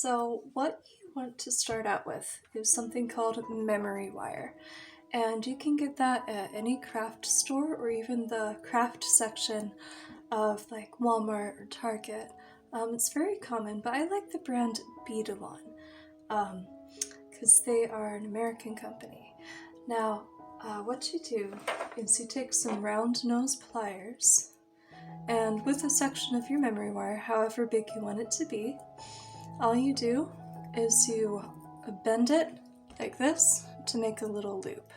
So what you want to start out with is something called memory wire, and you can get that at any craft store or even the craft section of like Walmart or Target. It's very common, but I like the brand Beadalon because they are an American company. Now, what you do is you take some round nose pliers, and with a section of your memory wire, however big you want it to be, all you do is you bend it like this to make a little loop.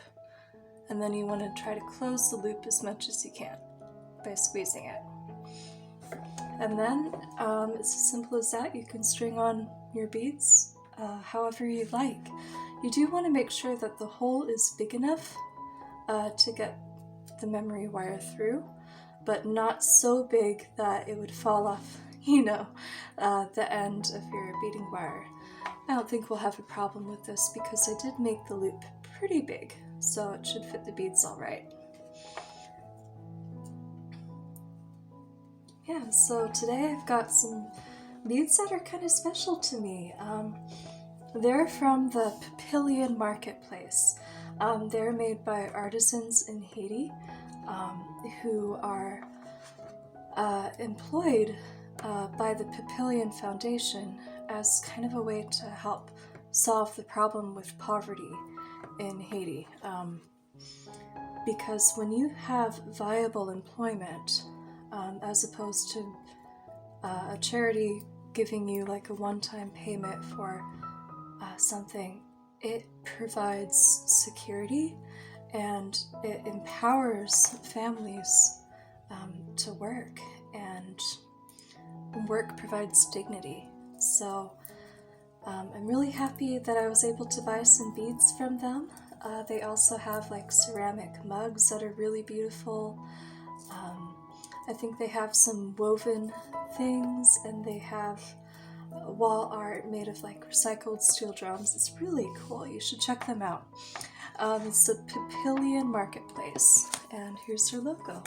And then you want to try to close the loop as much as you can by squeezing it. And then it's as simple as that. You can string on your beads however you like. You do want to make sure that the hole is big enough to get the memory wire through, but not so big that it would fall off, the end of your beading wire. I don't think we'll have a problem with this because I did make the loop pretty big, so it should fit the beads all right. Yeah, so today I've got some beads that are kind of special to me. They're from the Papillion Marketplace. They're made by artisans in Haiti who are employed by the Papillion Foundation as kind of a way to help solve the problem with poverty in Haiti. Because when you have viable employment, as opposed to a charity giving you like a one-time payment for something, it provides security and it empowers families to work, and work provides dignity. So I'm really happy that I was able to buy some beads from them. They also have like ceramic mugs that are really beautiful. I think they have some woven things, and they have wall art made of like recycled steel drums. It's really cool. You should check them out. It's the Papillion Marketplace, and here's their logo.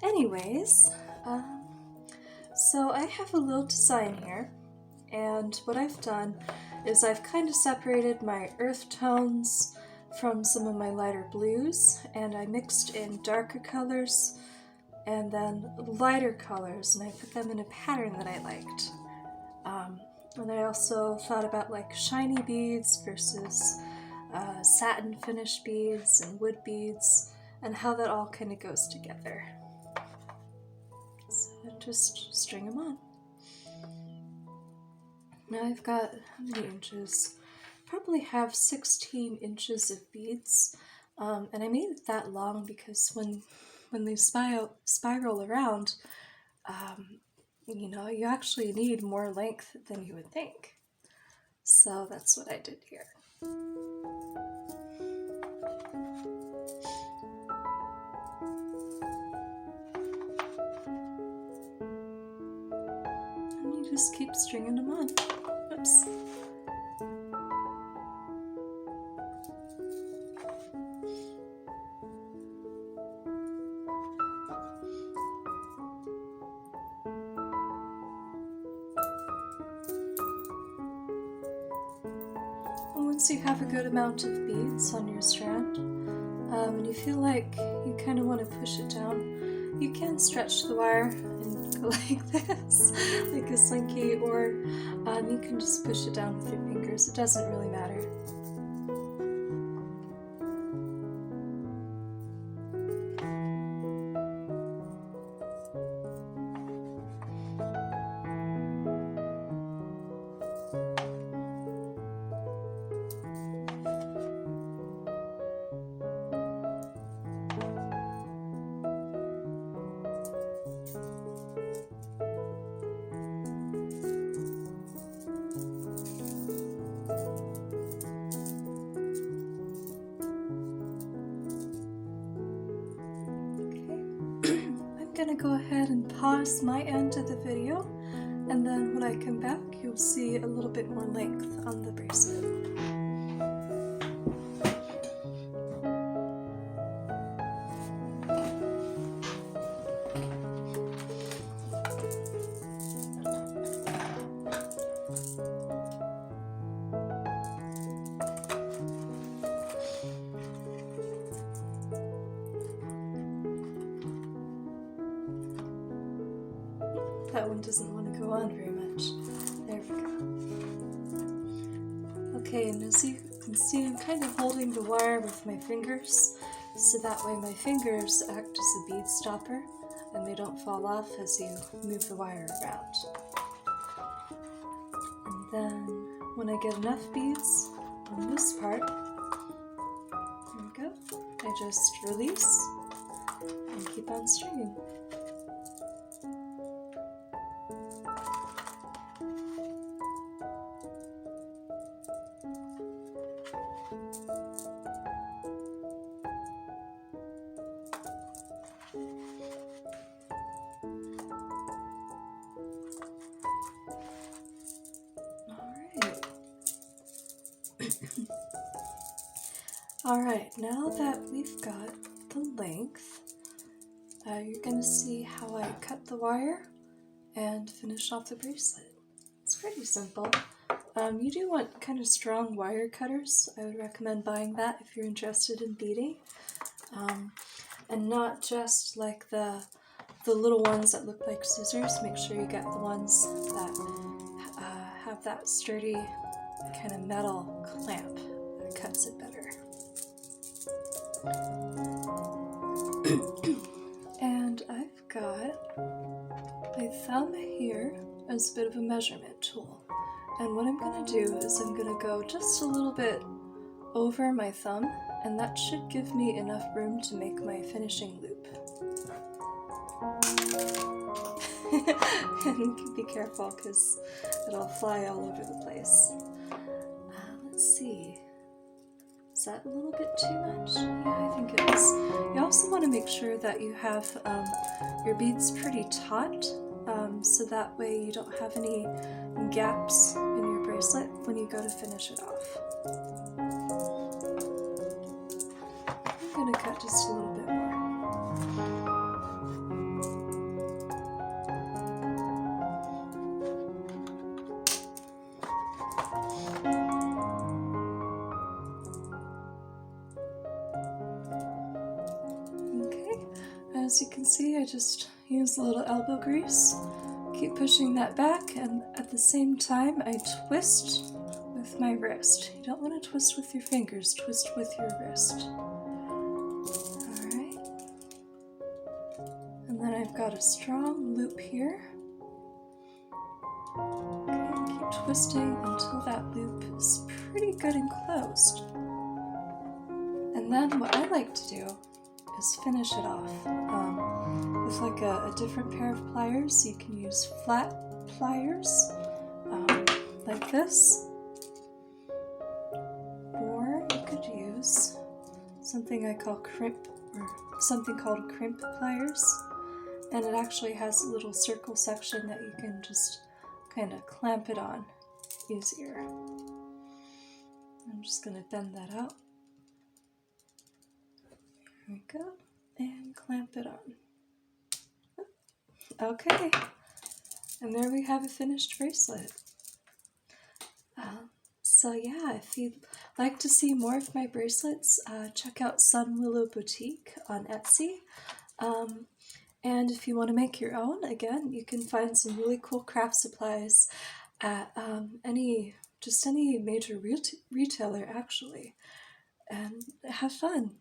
Anyways, so I have a little design here, and what I've done is I've kind of separated my earth tones from some of my lighter blues, and I mixed in darker colors and then lighter colors, and I put them in a pattern that I liked. And I also thought about like shiny beads versus satin finish beads and wood beads, and how that all kind of goes together. So I just string them on. Now I've got, how many inches? Probably have 16 inches of beads, and I made it that long because when they spiral around, you actually need more length than you would think. So that's what I did here. And you just keep stringing them on. Oops. Once you have a good amount of beads on your strand, and you feel like you kind of want to push it down, you can stretch the wire and go like this, like a slinky, or you can just push it down with your fingers. It doesn't really matter. I'm gonna go ahead and pause my end of the video, and then when I come back you'll see a little bit more length on the bracelet. That one doesn't want to go on very much. There we go. Okay, and as you can see, I'm kind of holding the wire with my fingers, so that way my fingers act as a bead stopper and they don't fall off as you move the wire around. And then when I get enough beads on this part, there we go, I just release and keep on stringing. Alright, now that we've got the length, you're going to see how I cut the wire and finish off the bracelet. It's pretty simple. You do want kind of strong wire cutters. I would recommend buying that if you're interested in beading. And not just like the little ones that look like scissors. Make sure you get the ones that have that sturdy kind of metal clamp that cuts it better. And I've got my thumb here as a bit of a measurement tool. And what I'm going to do is I'm going to go just a little bit over my thumb, and that should give me enough room to make my finishing loop. And be careful because it'll fly all over the place. Let's see. Is that a little bit too much? Yeah, I think it is. You also want to make sure that you have your beads pretty taut, so that way you don't have any gaps in your bracelet when you go to finish it off. I'm going to cut just a little bit more. As you can see, I just use a little elbow grease, keep pushing that back, and at the same time I twist with my wrist. You don't want to twist with your fingers, twist with your wrist. Alright. And then I've got a strong loop here. Okay, keep twisting until that loop is pretty good and closed. And then what I like to do is finish it off with like a different pair of pliers. You can use flat pliers like this, or you could use something I call crimp, or something called crimp pliers, and it actually has a little circle section that you can just kind of clamp it on easier. I'm just going to bend that out. There we go, and clamp it on. Okay, and there we have a finished bracelet. So yeah, if you'd like to see more of my bracelets, check out Sun Willow Boutique on Etsy. And if you want to make your own, again, you can find some really cool craft supplies at any major retailer actually, and have fun.